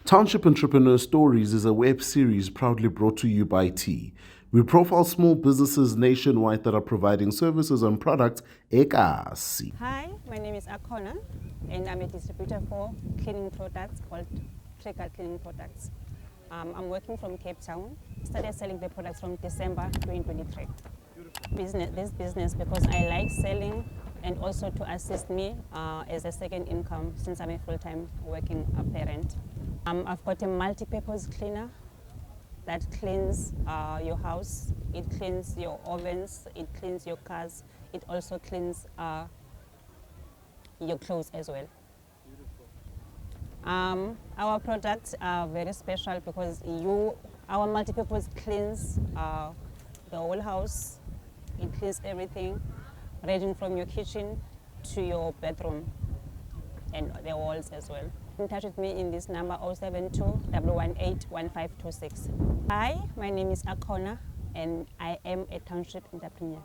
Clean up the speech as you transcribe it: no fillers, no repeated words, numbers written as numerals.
Township Entrepreneurs Stories is a web series proudly brought to you by T. We profile small businesses nationwide that are providing services and products ekasi. Hi, my name is Akona and I'm a distributor for cleaning products called Trigger Cleaning Products. I'm working from Cape Town. Started selling the products from December 2023. This business because I like selling and also to assist me as a second income since I'm a full-time working parent. I've got a multi-purpose cleaner that cleans your house, it cleans your ovens, it cleans your cars, it also cleans your clothes as well. Our products are very special because our multi-purpose cleans the whole house, it cleans everything, ranging from your kitchen to your bedroom and the walls as well. In touch with me in this number 072 118 1526. Hi, my name is Akona and I am a township entrepreneur.